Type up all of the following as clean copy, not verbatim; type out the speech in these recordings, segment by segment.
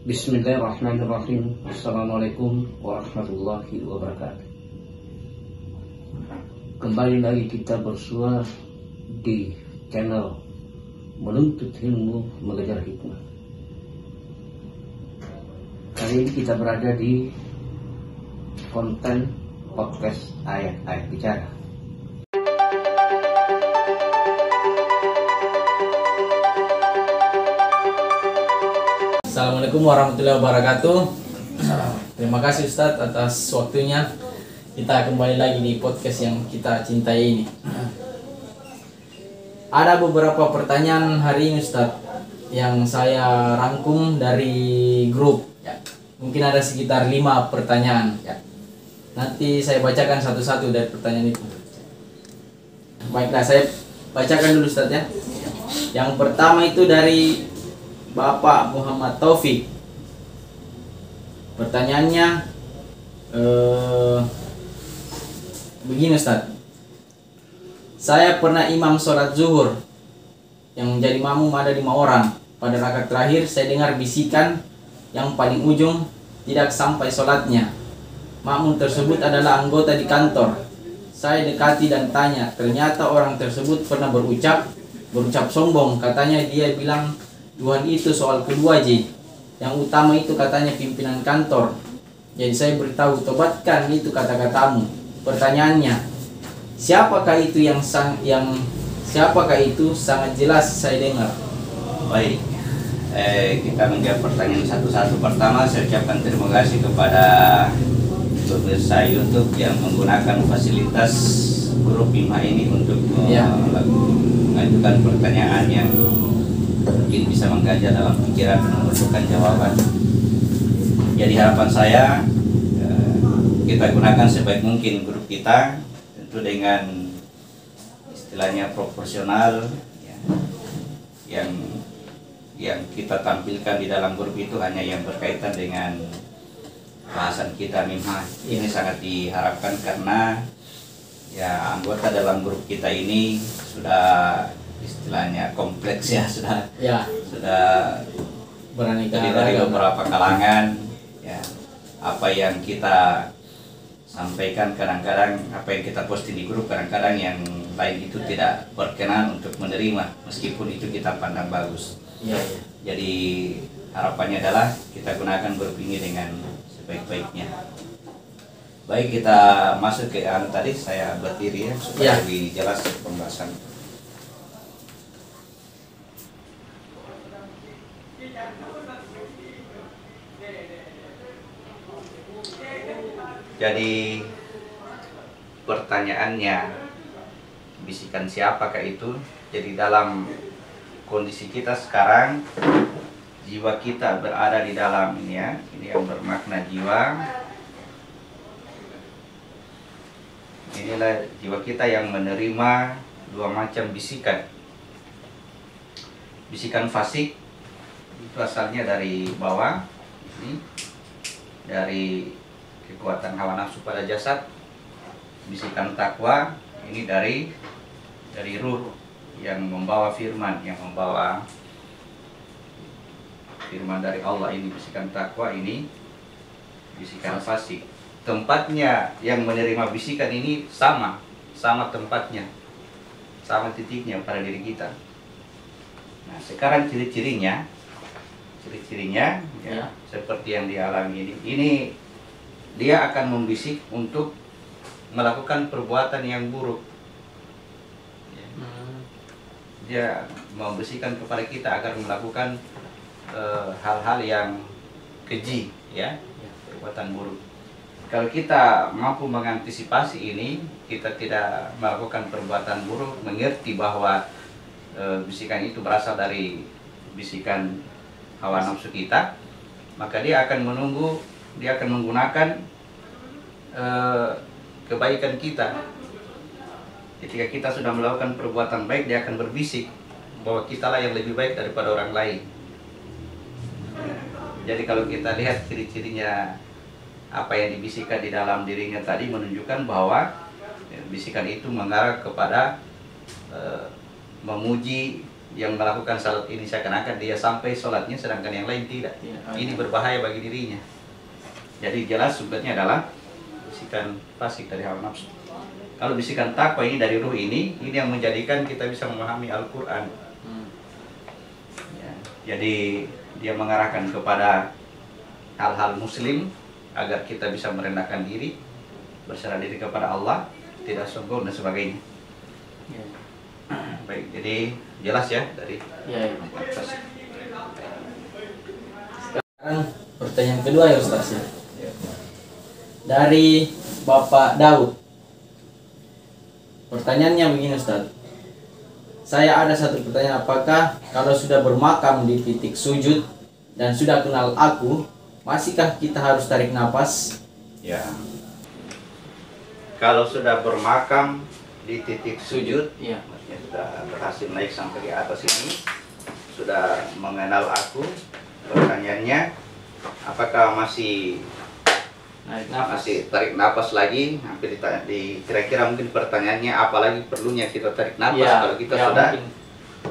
Bismillahirrahmanirrahim. Assalamualaikum warahmatullahi wabarakatuh. Kembali lagi kita bersua di channel Menuntut Ilmu Mengejar Hikmah. Kali ini kita berada di konten podcast Ayat-Ayat Bicara. Assalamualaikum warahmatullahi wabarakatuh. Terima kasih Ustadz atas waktunya. Kita kembali lagi di podcast yang kita cintai ini. Ada beberapa pertanyaan hari ini Ustadz yang saya rangkum dari grup ya. Mungkin ada sekitar 5 pertanyaan ya. Nanti saya bacakan satu-satu dari pertanyaan itu. Baiklah, saya bacakan dulu Ustadz ya. Yang pertama itu dari Bapak Muhammad Taufik. Pertanyaannya begini Ustaz. Saya pernah imam sholat zuhur yang menjadi makmum ada 5 orang. Pada rakaat terakhir saya dengar bisikan yang paling ujung tidak sampai sholatnya. Makmum tersebut adalah anggota di kantor. Saya dekati dan tanya. Ternyata orang tersebut pernah berucap sombong. Katanya dia bilang Tuhan itu soal kedua Ji. Yang utama itu katanya pimpinan kantor. Jadi saya beritahu, tobatkan itu kata-katamu. Pertanyaannya, siapakah itu siapakah itu sangat jelas saya dengar. Baik, kita menjawab pertanyaan satu-satu. Pertama, saya ucapkan terima kasih kepada pemirsa YouTube yang menggunakan fasilitas grup Bima ini untuk mengajukan pertanyaan yang mungkin bisa mengganjal dalam pikiran dan memerlukan jawaban. Jadi harapan saya kita gunakan sebaik mungkin grup kita, tentu dengan istilahnya proporsional ya, yang kita tampilkan di dalam grup itu hanya yang berkaitan dengan bahasan kita MIMA. Ini sangat diharapkan karena ya anggota dalam grup kita ini sudah istilahnya kompleks ya, sudah beraneka dari beberapa kalangan ya. Apa yang kita sampaikan kadang-kadang, apa yang kita posting di grup kadang-kadang yang lain itu tidak berkenan untuk menerima meskipun itu kita pandang bagus ya. Jadi harapannya adalah kita gunakan grup ini dengan sebaik-baiknya. Baik, kita masuk ke tadi saya berdiri ya supaya lebih jelas pembahasan. Jadi pertanyaannya, bisikan siapakah itu? Jadi dalam kondisi kita sekarang, jiwa kita berada di dalam ini ya, ini yang bermakna jiwa. Inilah jiwa kita yang menerima 2 macam bisikan. Bisikan fasik itu asalnya dari bawah, ini dari kekuatan hawa nafsu pada jasad. Bisikan takwa ini dari ruh yang membawa firman, yang membawa firman dari Allah. Ini bisikan takwa, ini bisikan fasik. Tempatnya yang menerima bisikan ini sama tempatnya, sama titiknya pada diri kita. Nah, sekarang ciri-cirinya ya, seperti yang dialami ini dia akan membisik untuk melakukan perbuatan yang buruk. Dia membisikkan kepada kita agar melakukan hal-hal yang keji ya, perbuatan buruk. Kalau kita mampu mengantisipasi ini, kita tidak melakukan perbuatan buruk, mengerti bahwa bisikan itu berasal dari bisikan hawa nafsu kita, maka dia akan menggunakan kebaikan kita. Ketika kita sudah melakukan perbuatan baik, dia akan berbisik bahwa kitalah yang lebih baik daripada orang lain. Jadi kalau kita lihat ciri-cirinya, apa yang dibisikkan di dalam dirinya tadi menunjukkan bahwa bisikan itu mengarah kepada memuji yang melakukan salat ini seakan-akan dia sampai sholatnya sedangkan yang lain tidak. Ini berbahaya bagi dirinya. Jadi jelas sumbernya adalah bisikan fasik dari hawa nafsu. Kalau bisikan takwa ini dari ruh ini yang menjadikan kita bisa memahami Al-Quran. Ya, jadi dia mengarahkan kepada hal-hal muslim agar kita bisa merendahkan diri, berserah diri kepada Allah, tidak sombong dan sebagainya. Ya. Baik, jadi jelas ya dari Ya, ya. fasik. Sekarang pertanyaan kedua ya Ustaz ya. Dari Bapak Daud. Pertanyaannya begini Ustaz. Saya ada satu pertanyaan, apakah kalau sudah bermakam di titik sujud dan sudah kenal aku, masihkah kita harus tarik nafas? Ya. Kalau sudah bermakam di titik sujud, Iya. maksudnya sudah berhasil naik sampai di atas ini, sudah mengenal aku. Pertanyaannya, apakah masih tarik nafas lagi? Hampir kira-kira mungkin pertanyaannya apalagi perlunya kita tarik nafas Ya, kalau kita ya, sudah mungkin.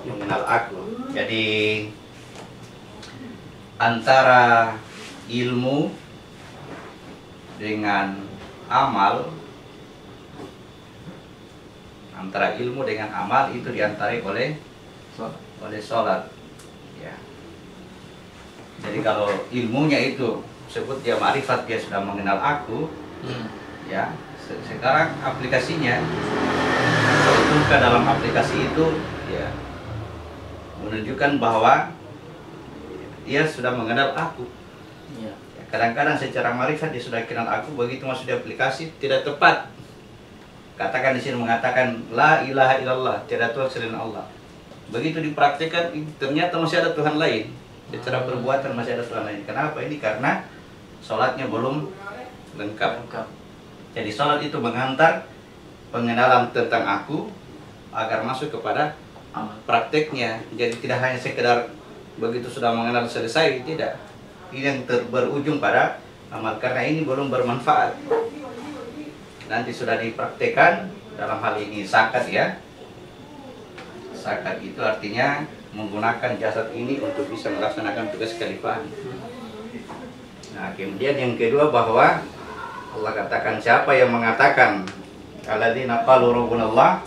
mengenal aku. Jadi antara ilmu dengan amal, itu diantarai oleh sholat. Ya. Jadi kalau ilmunya itu sebut dia ma'rifat, dia sudah mengenal aku, ya. Sekarang aplikasinya, kalau ke dalam aplikasi itu, ya, menunjukkan bahwa dia sudah mengenal aku. Iya. Ya, kadang-kadang secara ma'rifat dia sudah kenal aku, begitu masuk di aplikasi tidak tepat. Katakan di sini mengatakan la ilaha illallah, tidak Tuhan selain Allah. Begitu dipraktikkan, ternyata masih ada Tuhan lain. Secara perbuatan masih ada Tuhan lain. Kenapa? Ini karena sholatnya belum lengkap. Jadi sholat itu mengantar pengenalan tentang aku agar masuk kepada prakteknya. Jadi tidak hanya sekedar begitu sudah mengenal selesai, tidak. Ini yang berujung pada amal, karena ini belum bermanfaat. Nanti sudah dipraktekkan, dalam hal ini zakat ya. Zakat itu artinya menggunakan jasad ini untuk bisa melaksanakan tugas kekhalifahan. Nah, kemudian yang kedua bahwa Allah katakan siapa yang mengatakan alladzina qalu rabbunallah,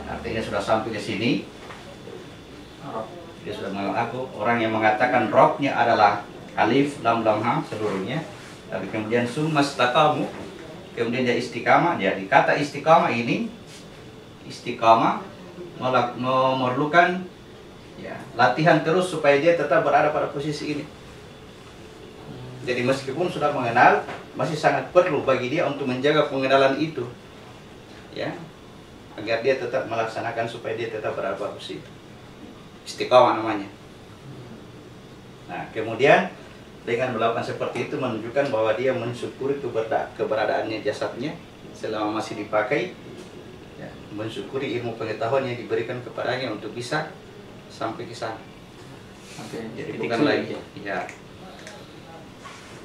artinya sudah sampai ke sini. Dia sudah mengenal aku. Orang yang mengatakan Rabbnya adalah alif lam lam ha seluruhnya. Tapi kemudian summa istaqamu, kemudian dia istiqamah. Jadi kata istiqamah ini, istiqamah memerlukan ya, latihan terus supaya dia tetap berada pada posisi ini. Jadi meskipun sudah mengenal, masih sangat perlu bagi dia untuk menjaga pengenalan itu, ya, agar dia tetap melaksanakan supaya dia tetap berada pada posisi istiqamah namanya. Nah, kemudian dengan melakukan seperti itu menunjukkan bahwa dia mensyukuri keberadaannya jasadnya selama masih dipakai, ya, mensyukuri ilmu pengetahuan yang diberikan kepadanya untuk bisa sampai ke sana. Oke, Jadi titik bukan sulit, lagi, ya.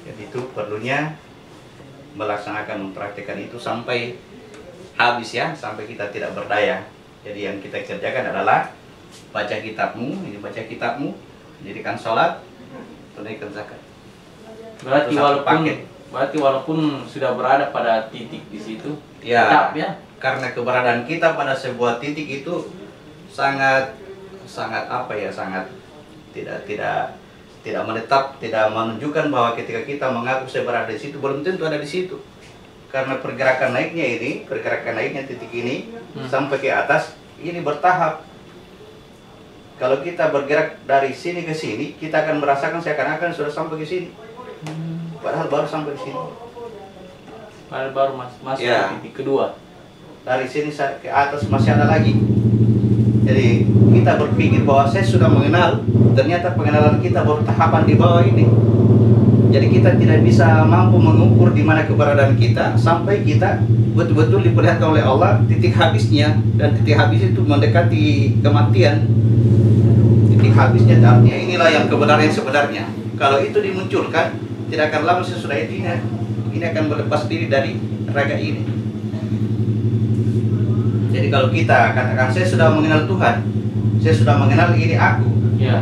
Jadi itu perlunya melaksanakan, mempraktikkan itu sampai habis ya, sampai kita tidak berdaya. Jadi yang kita kerjakan adalah baca kitabmu, ini baca kitabmu, dirikan sholat, tunaikan zakat. Berarti Itu satu paket. walaupun sudah berada pada titik di situ, Ya, tetap ya. karena keberadaan kita pada sebuah titik itu sangat apa ya, sangat tidak menetap, tidak menunjukkan bahwa ketika kita mengaku saya berada di situ, belum tentu ada di situ. Karena pergerakan naiknya titik ini sampai ke atas, ini bertahap. Kalau kita bergerak dari sini ke sini, kita akan merasakan seakan-akan sudah sampai ke sini. Padahal baru sampai di sini. Padahal baru masuk Ya. ke titik kedua. Dari sini ke atas masih ada lagi. Jadi kita berpikir bahwa saya sudah mengenal, ternyata pengenalan kita baru tahapan di bawah ini. Jadi kita tidak bisa mampu mengukur di mana keberadaan kita sampai kita betul-betul diperlihatkan oleh Allah titik habisnya, dan titik habis itu mendekati kematian. Titik habisnya artinya inilah yang kebenaran yang sebenarnya. Kalau itu dimunculkan, tidak akan lama sesudah ini akan berlepas diri dari raga ini. Jadi kalau kita katakan saya sudah mengenal Tuhan, saya sudah mengenal ini aku. Ya.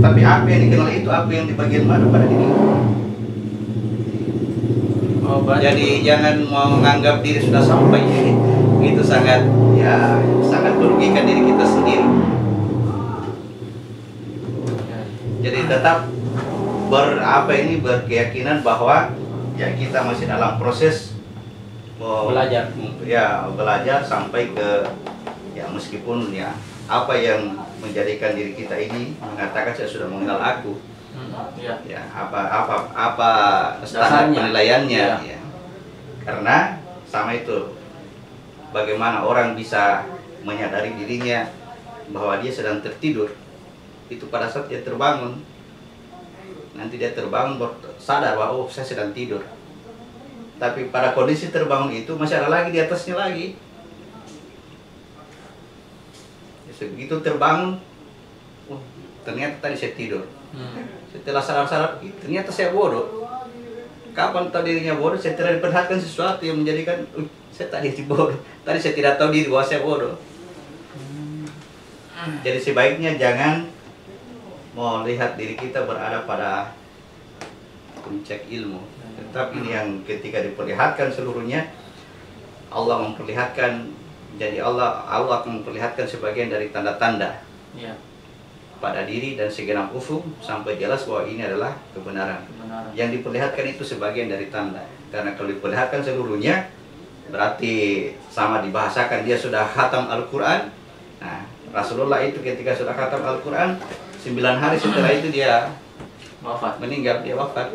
Tapi apa yang dikenal itu apa yang di bagian mana pada diri. Oh, berarti Jadi jangan mau menganggap diri sudah sampai. Itu sangat merugikan diri kita sendiri. Jadi tetap berkeyakinan bahwa ya kita masih dalam proses belajar sampai ke ya meskipun ya apa yang menjadikan diri kita ini mengatakan saya sudah mengenal aku. Ya, apa standar penilaiannya ya. Karena sama itu bagaimana orang bisa menyadari dirinya bahwa dia sedang tertidur itu pada saat dia terbangun. Nanti dia terbangun sadar bahwa oh saya sedang tidur. Tapi pada kondisi terbangun itu masih ada lagi di atasnya lagi. Begitu terbangun, oh, ternyata tadi saya tidur. Setelah sadar-sadar, ternyata saya bodoh. Kapan tahu dirinya bodoh? Saya tidak diperhatikan sesuatu yang menjadikan, saya tadi bodoh. Tadi saya tidak tahu diri bahwa saya bodoh. Jadi sebaiknya jangan mau lihat diri kita berada pada puncak ilmu. Tetapi ini yang ketika diperlihatkan seluruhnya, Allah memperlihatkan. Jadi Allah akan memperlihatkan sebagian dari tanda-tanda pada diri dan segenap ufuk sampai jelas bahwa ini adalah kebenaran. Yang diperlihatkan itu sebagian dari tanda. Karena kalau diperlihatkan seluruhnya berarti sama dibahasakan dia sudah khatam Al-Quran. Nah, Rasulullah itu ketika sudah khatam Al-Quran 9 hari setelah itu dia meninggal, dia wafat.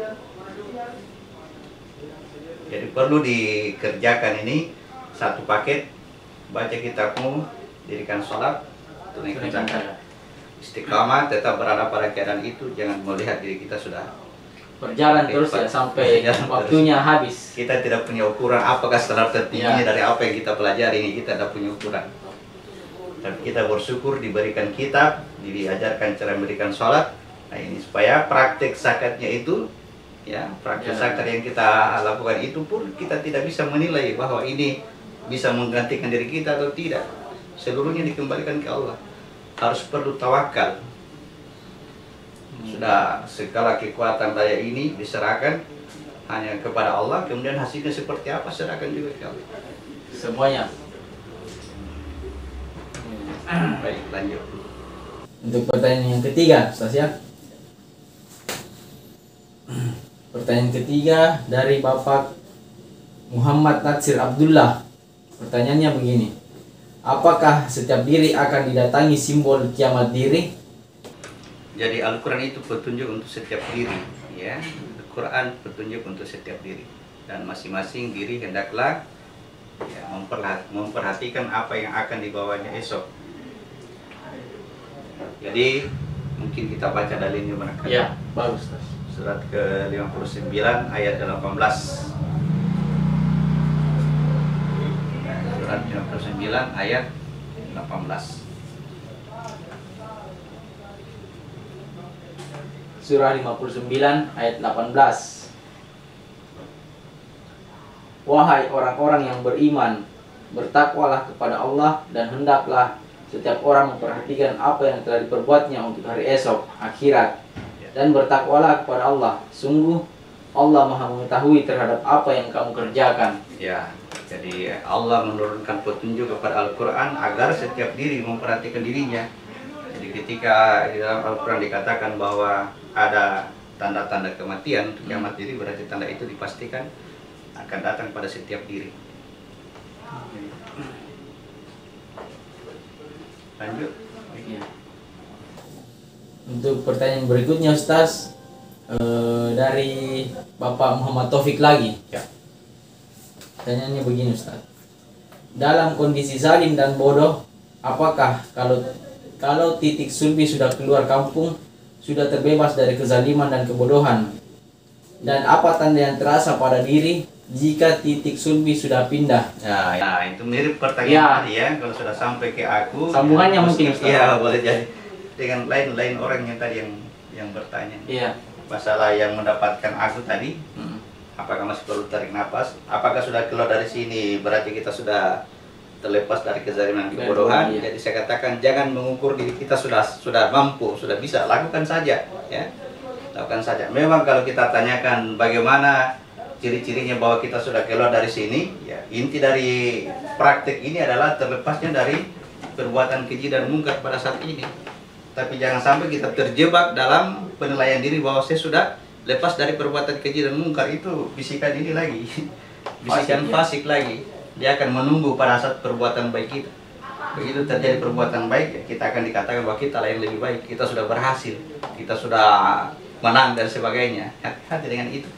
Jadi perlu dikerjakan ini satu paket. Baca kitabmu, dirikan sholat, tunaikan zakat, istiqamah, tetap berada pada keadaan itu. Jangan melihat diri kita sudah berjalan terus ya sampai waktunya habis. Kita tidak punya ukuran apakah standar tertingginya dari apa yang kita pelajari ini, kita tidak punya ukuran. Tapi kita bersyukur diberikan kitab, diajarkan cara memberikan sholat. Nah ini supaya praktek zakatnya itu, ya praktek zakat yang kita lakukan itu pun kita tidak bisa menilai bahwa ini bisa menggantikan diri kita atau tidak. Seluruhnya dikembalikan ke Allah. Harus perlu tawakal. Sudah segala kekuatan daya ini diserahkan hanya kepada Allah. Kemudian hasilnya seperti apa serahkan juga ke Allah. Semuanya. Baik, lanjut. Untuk pertanyaan yang ketiga, Ustaz ya. Pertanyaan ketiga dari Bapak Muhammad Natsir Abdullah. Pertanyaannya begini, apakah setiap diri akan didatangi simbol kiamat diri? Jadi Al-Quran itu petunjuk untuk setiap diri, ya. Al-Quran petunjuk untuk setiap diri, dan masing-masing diri hendaklah ya, memperhatikan apa yang akan dibawanya esok. Jadi mungkin kita baca dalilnya barangkali. Ya, bagus. Surat ke-59 ayat 18. Surat 59 ayat 18. Surah 59 ayat 18. Wahai orang-orang yang beriman, bertakwalah kepada Allah dan hendaklah setiap orang memperhatikan apa yang telah diperbuatnya untuk hari esok, akhirat. Dan bertakwalah kepada Allah. Sungguh Allah Maha mengetahui terhadap apa yang kamu kerjakan. Ya, jadi Allah menurunkan petunjuk kepada Al-Quran agar setiap diri memperhatikan dirinya. Jadi ketika di dalam Al-Quran dikatakan bahwa ada tanda-tanda kematian untuk kiamat diri, berarti tanda itu dipastikan akan datang pada setiap diri. Lanjut. Ya. Untuk pertanyaan berikutnya Ustaz, dari Bapak Muhammad Taufik lagi. Ya. Pertanyaannya begini Ustaz. Dalam kondisi zalim dan bodoh, apakah kalau titik sulbi sudah keluar kampung, sudah terbebas dari kezaliman dan kebodohan? Dan apa tanda yang terasa pada diri jika titik sulbi sudah pindah? Nah, itu mirip pertanyaan tadi ya. Kalau sudah sampai ke aku, sambungannya ya, mungkin Ustaz. Iya, boleh jadi dengan lain orang yang tadi yang bertanya. Iya. Masalah yang mendapatkan aku tadi. Apakah masih perlu tarik nafas? Apakah sudah keluar dari sini berarti kita sudah terlepas dari kezaliman kebodohan. Iya. Jadi saya katakan jangan mengukur diri kita sudah mampu, sudah bisa, lakukan saja, ya. Lakukan saja. Memang kalau kita tanyakan bagaimana ciri-cirinya bahwa kita sudah keluar dari sini, ya inti dari praktek ini adalah terlepasnya dari perbuatan keji dan mungkar pada saat ini. Tapi jangan sampai kita terjebak dalam penilaian diri bahwa saya sudah lepas dari perbuatan keji dan mungkar. Itu bisikan ini lagi, bisikan fasik lagi. Dia akan menunggu pada saat perbuatan baik kita. Begitu terjadi perbuatan baik, ya, kita akan dikatakan bahwa kita lah yang lebih baik, kita sudah berhasil, kita sudah menang dan sebagainya. Hati-hati dengan itu.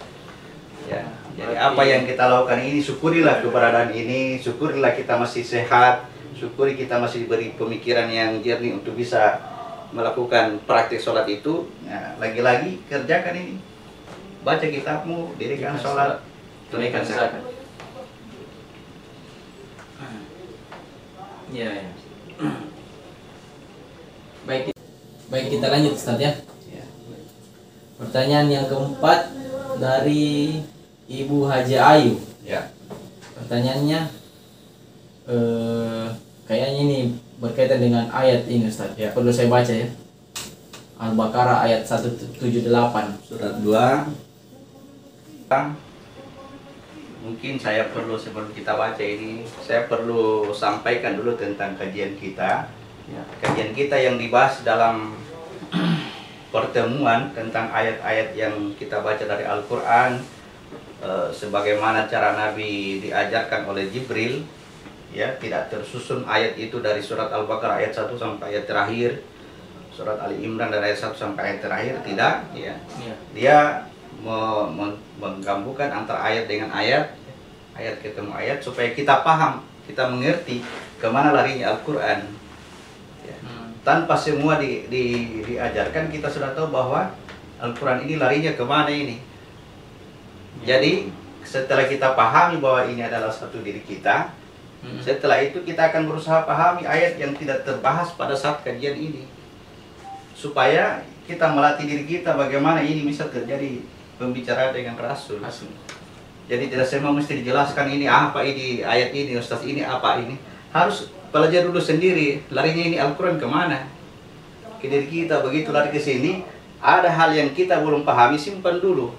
Ya, jadi apa yang kita lakukan ini, syukurilah keberadaan ini, syukurilah kita masih sehat, syukuri kita masih diberi pemikiran yang jernih untuk bisa melakukan praktik sholat itu. Ya, lagi-lagi kerjakan ini, baca kitabmu, dirikan sholat, tunaikan zakat. Ya, ya. Baik kita lanjut Ustaz ya. Ya. Pertanyaan yang keempat dari Ibu Haji Ayu. Ya. Pertanyaannya kayaknya ini berkaitan dengan ayat ini Ustaz. Ya. Perlu saya baca ya. Al-Baqarah ayat 178. Surat 2. Mungkin saya perlu, sebelum kita baca ini, saya perlu sampaikan dulu tentang kajian kita. Ya. Kajian kita yang dibahas dalam pertemuan tentang ayat-ayat yang kita baca dari Al-Quran, sebagaimana cara Nabi diajarkan oleh Jibril, ya, tidak tersusun ayat itu dari surat Al-Baqarah ayat 1 sampai ayat terakhir, surat Ali Imran dari ayat 1 sampai ayat terakhir, tidak, ya. Ya. Dia menggabungkan antara ayat dengan ayat, ayat ketemu ayat, supaya kita paham, kita mengerti kemana larinya Al-Quran. Ya. Tanpa semua diajarkan, kita sudah tahu bahwa Al-Quran ini larinya kemana ini. Jadi setelah kita pahami bahwa ini adalah satu diri kita, setelah itu kita akan berusaha pahami ayat yang tidak terbahas pada saat kajian ini, supaya kita melatih diri kita bagaimana ini bisa terjadi pembicaraan dengan Rasul. Jadi tidak semua mesti dijelaskan ini apa, ini ayat ini, Ustaz ini apa ini. Harus pelajari dulu sendiri, larinya ini Al-Quran kemana. Ke diri kita, begitu lari ke sini, ada hal yang kita belum pahami, simpan dulu.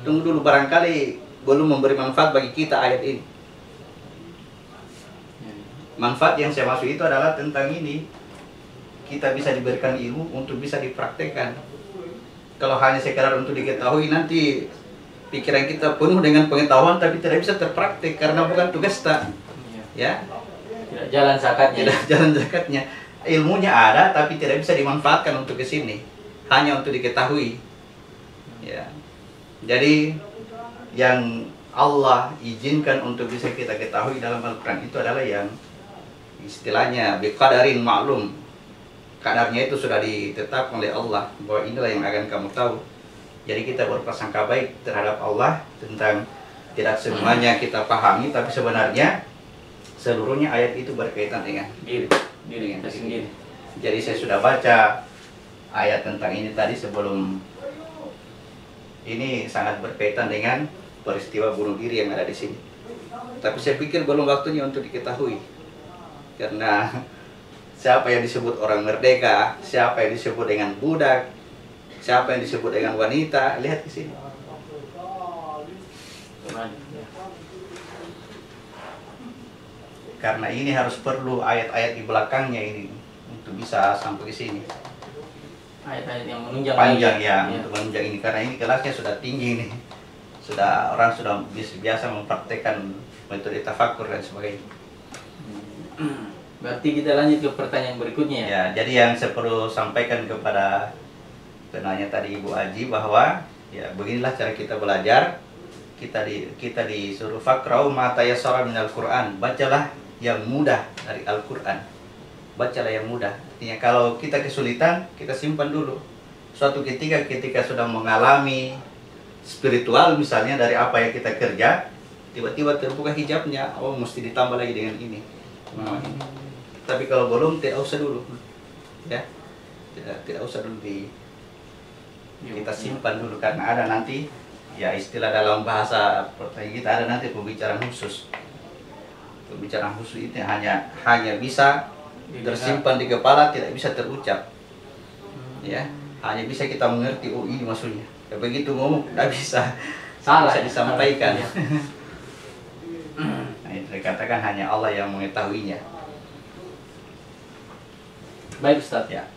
Tunggu dulu, barangkali belum memberi manfaat bagi kita ayat ini. Manfaat yang saya maksud itu adalah tentang ini. Kita bisa diberikan ilmu untuk bisa dipraktekkan. Kalau hanya sekadar untuk diketahui, nanti pikiran kita penuh dengan pengetahuan tapi tidak bisa terpraktek karena bukan tugas kita. Ya. Tidak jalan zakatnya. Tidak jalan zakatnya. Ilmunya ada tapi tidak bisa dimanfaatkan untuk ke sini. Hanya untuk diketahui. Ya. Jadi yang Allah izinkan untuk bisa kita ketahui dalam Al-Quran itu adalah yang istilahnya biqadarin maklum. Kadarnya itu sudah ditetapkan oleh Allah bahwa inilah yang akan kamu tahu. Jadi kita berprasangka baik terhadap Allah tentang tidak semuanya kita pahami, tapi sebenarnya seluruhnya ayat itu berkaitan dengan diri kita sendiri. Jadi saya sudah baca ayat tentang ini tadi sebelum ini, sangat berkaitan dengan peristiwa bunuh diri yang ada di sini. Tapi saya pikir belum waktunya untuk diketahui, karena siapa yang disebut orang merdeka, siapa yang disebut dengan budak, siapa yang disebut dengan wanita, lihat di sini. Karena ini harus perlu ayat-ayat di belakangnya ini untuk bisa sampai ke sini. Ayat-ayat yang menunjang Panjang ya, ya, untuk menunjang ini, karena ini kelasnya sudah tinggi nih. Orang sudah biasa mempraktekkan metode tafakur dan sebagainya. Berarti kita lanjut ke pertanyaan berikutnya ya. Ya, jadi yang saya perlu sampaikan kepada penanya tadi Ibu Aji bahwa ya beginilah cara kita belajar. Kita disuruh fakrau ma tayassara minal Qur'an. Bacalah yang mudah dari Al-Qur'an. Bacalah yang mudah. Artinya kalau kita kesulitan, kita simpan dulu. Suatu ketika sudah mengalami spiritual misalnya dari apa yang kita kerja, tiba-tiba terbuka hijabnya, oh mesti ditambah lagi dengan ini. Tapi kalau belum, tidak usah dulu, ya, tidak usah dulu kita simpan dulu, karena ada nanti, ya istilah dalam bahasa pertanyaan kita, ada nanti pembicaraan khusus. Pembicaraan khusyuk itu hanya bisa tersimpan di kepala, tidak bisa terucap. Ya, hanya bisa kita mengerti, oh ini maksudnya. Ya, begitu ngomong tidak bisa bisa disampaikan. Nah, itu dikatakan hanya Allah yang mengetahuinya. Baik Ustaz. Ya.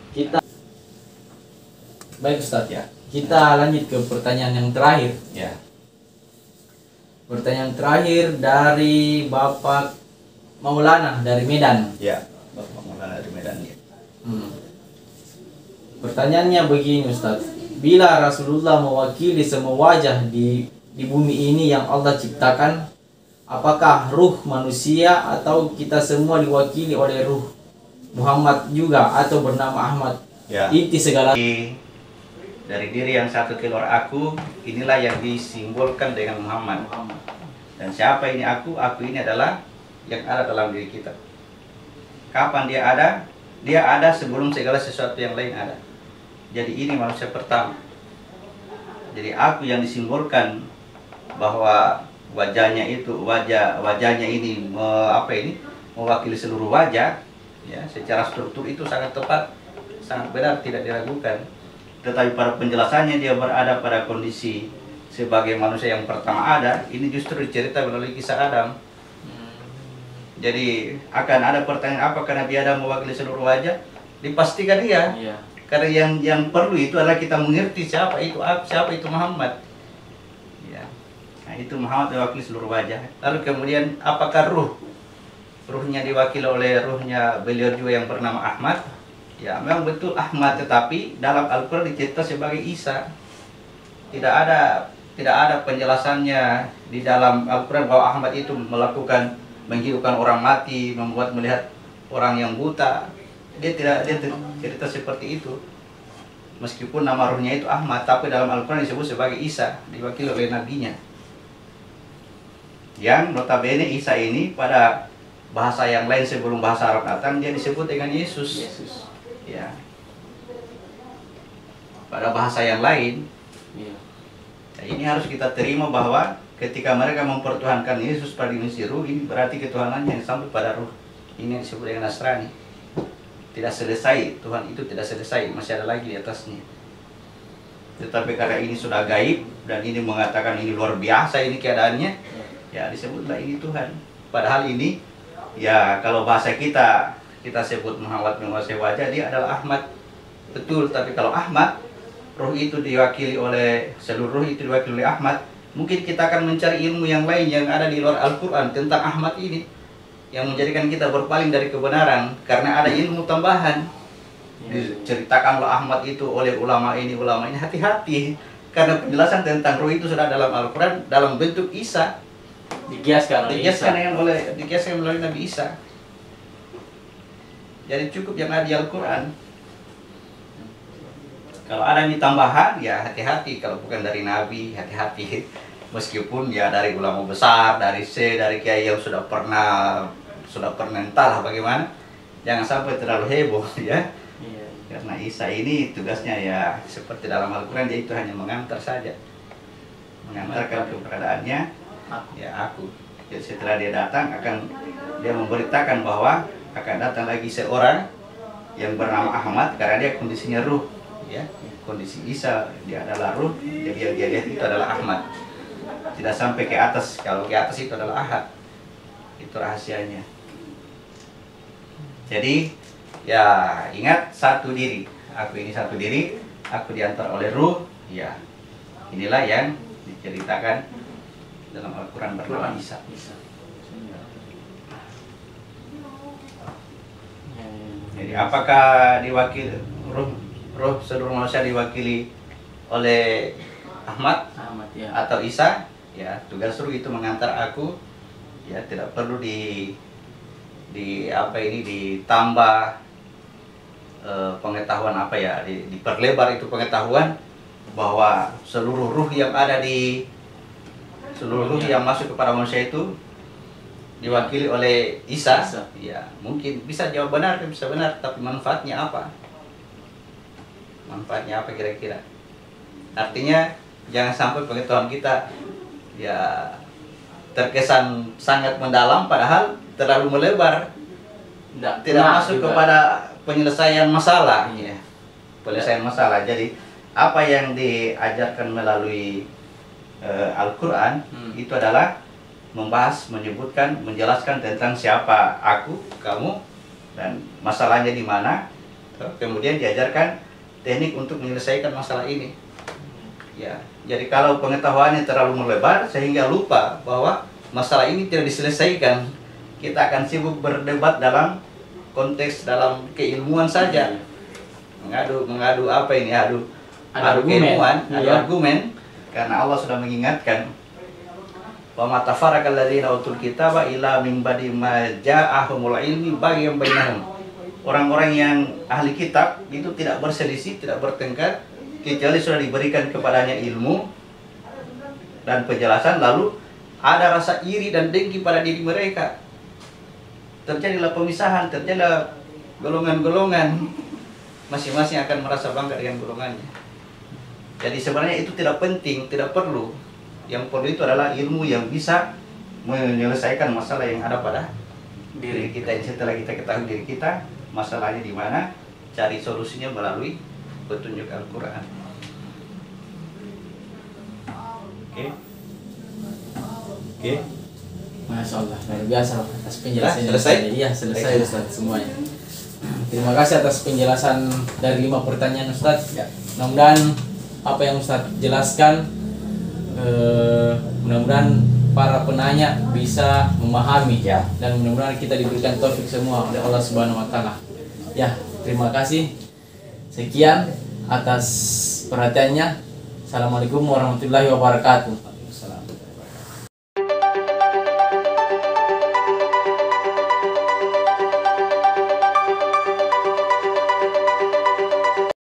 Baik Ustaz ya. Kita lanjut ke pertanyaan yang terakhir. Ya. Pertanyaan terakhir dari Bapak Maulana dari Medan. Ya. Bapak Maulana dari Medan ya. Pertanyaannya begini Ustaz. Bila Rasulullah mewakili semua wajah di bumi ini yang Allah ciptakan, apakah ruh manusia atau kita semua diwakili oleh ruh Muhammad juga atau bernama Ahmad? Ya. Inti segala Dari diri yang satu keluar aku, inilah yang disimbolkan dengan Muhammad. Dan siapa ini aku? Aku ini adalah yang ada dalam diri kita. Kapan dia ada? Dia ada sebelum segala sesuatu yang lain ada. Jadi ini manusia pertama. Jadi aku yang disimbolkan bahwa wajahnya itu wajahnya ini mewakili seluruh wajah. Ya, secara struktur itu sangat tepat, sangat benar, tidak diragukan. Tetapi pada penjelasannya dia berada pada kondisi sebagai manusia yang pertama ada. Ini justru dicerita melalui kisah Adam. Jadi akan ada pertanyaan, apakah Nabi Adam mewakili seluruh wajah? Dipastikan iya. Karena yang perlu itu adalah kita mengerti siapa itu Muhammad. Ya. Nah, itu Muhammad mewakili seluruh wajah. Lalu kemudian apakah ruhnya diwakili oleh ruhnya beliau juga yang bernama Ahmad? Ya, memang betul Ahmad, tetapi dalam Al-Quran dicerita sebagai Isa. Tidak ada penjelasannya di dalam Al-Quran bahwa Ahmad itu menghidupkan orang mati, melihat orang yang buta. Dia cerita seperti itu. Meskipun nama ruhnya itu Ahmad, tapi dalam Al-Quran disebut sebagai Isa, diwakili oleh nabinya. Yang notabene Isa ini pada bahasa yang lain sebelum bahasa Arab datang, dia disebut dengan Yesus. Ya. Pada bahasa yang lain, nah, ini harus kita terima bahwa ketika mereka mempertuhankan Yesus pada dimensi ruh, ini berarti ketuhanannya yang sampai pada ruh. Ini yang disebut dengan Nasrani. Tidak selesai, Tuhan itu tidak selesai, masih ada lagi di atasnya. Tetapi karena ini sudah gaib dan ini mengatakan ini luar biasa ini keadaannya, ya disebutlah ini Tuhan. Padahal ini, ya kalau bahasa kita sebut Muhammad menguasai wajah, dia adalah Ahmad. Betul, tapi kalau Ahmad, ruh itu diwakili oleh seluruh itu diwakili oleh Ahmad, mungkin kita akan mencari ilmu yang lain yang ada di luar Al-Quran tentang Ahmad ini, yang menjadikan kita berpaling dari kebenaran karena ada ilmu tambahan. Diceritakanlah Ahmad itu oleh ulama ini, hati-hati, karena penjelasan tentang ruh itu sudah dalam Al-Quran dalam bentuk Isa, dikiaskan melalui Nabi Isa. Jadi cukup yang ada di Al-Quran. Kalau ada yang tambahan, ya hati-hati. Kalau bukan dari Nabi, hati-hati. Meskipun ya dari ulama besar, dari kiai yang sudah pernah entahlah bagaimana, jangan sampai terlalu heboh ya. Karena Isa ini tugasnya ya seperti dalam Al-Quran, dia itu hanya mengantar saja, mengantarkan keberadaannya. Ya aku. Jadi setelah dia datang dia memberitakan bahwa akan datang lagi seorang yang bernama Ahmad, karena dia kondisinya ruh, ya. Kondisi Isa dia adalah ruh, jadi yang dia lihat itu adalah Ahmad. Tidak sampai ke atas, kalau ke atas itu adalah Ahad. Itu rahasianya. Jadi ya ingat, satu diri. Aku ini satu diri, aku diantar oleh ruh. Ya, inilah yang diceritakan dalam Al-Quran bernama Isa. Jadi apakah diwakili ruh seluruh manusia diwakili oleh Ahmad ya, atau Isa? Ya, tugas ruh itu mengantar aku. Ya, tidak perlu ditambah pengetahuan diperlebar itu pengetahuan bahwa seluruh ruh yang masuk kepada manusia itu diwakili oleh Isa. Ya, mungkin bisa jawab benar, bisa benar, tapi manfaatnya apa? Manfaatnya apa kira-kira? Artinya jangan sampai pengetahuan kita ya terkesan sangat mendalam, padahal terlalu melebar, tidak Nah, masuk juga. kepada penyelesaian masalah. Ya. Penyelesaian masalah. Jadi apa yang diajarkan melalui Al-Quran itu adalah membahas, menyebutkan, menjelaskan tentang siapa aku, kamu, dan masalahnya di mana. Kemudian diajarkan teknik untuk menyelesaikan masalah ini. Ya, jadi kalau pengetahuannya terlalu melebar sehingga lupa bahwa masalah ini tidak diselesaikan, kita akan sibuk berdebat dalam konteks dalam keilmuan saja. Mengadu apa ini? Adu keilmuan, adu argumen. Karena Allah sudah mengingatkan, wa ma tafarraqal ladzina utul kitaba illa min ba'di ma ja'ahumul ilmi baghyan bainahum. Orang-orang yang ahli kitab itu tidak berselisih, tidak bertengkar kecuali sudah diberikan kepadanya ilmu dan penjelasan, lalu ada rasa iri dan dengki pada diri mereka. Terjadilah pemisahan, terjadilah golongan-golongan. Masing-masing akan merasa bangga dengan golongannya. Jadi sebenarnya itu tidak penting, tidak perlu. Yang perlu itu adalah ilmu yang bisa menyelesaikan masalah yang ada pada diri kita. Setelah kita ketahui diri kita, masalahnya di mana, cari solusinya melalui petunjuk Al-Quran. Oke. Masya Allah, luar biasa atas penjelasannya. Selesai? Iya, selesai Ustaz semuanya. Terima kasih atas penjelasan dari 5 pertanyaan Ustaz. Ya. Mudah-mudahan apa yang Ustaz jelaskan, mudah-mudahan para penanya bisa memahami, Ya. dan mudah-mudahan kita diberikan taufik semua oleh Allah Subhanahu Wa Taala. Ya, terima kasih. Sekian atas perhatiannya. Assalamualaikum warahmatullahi wabarakatuh.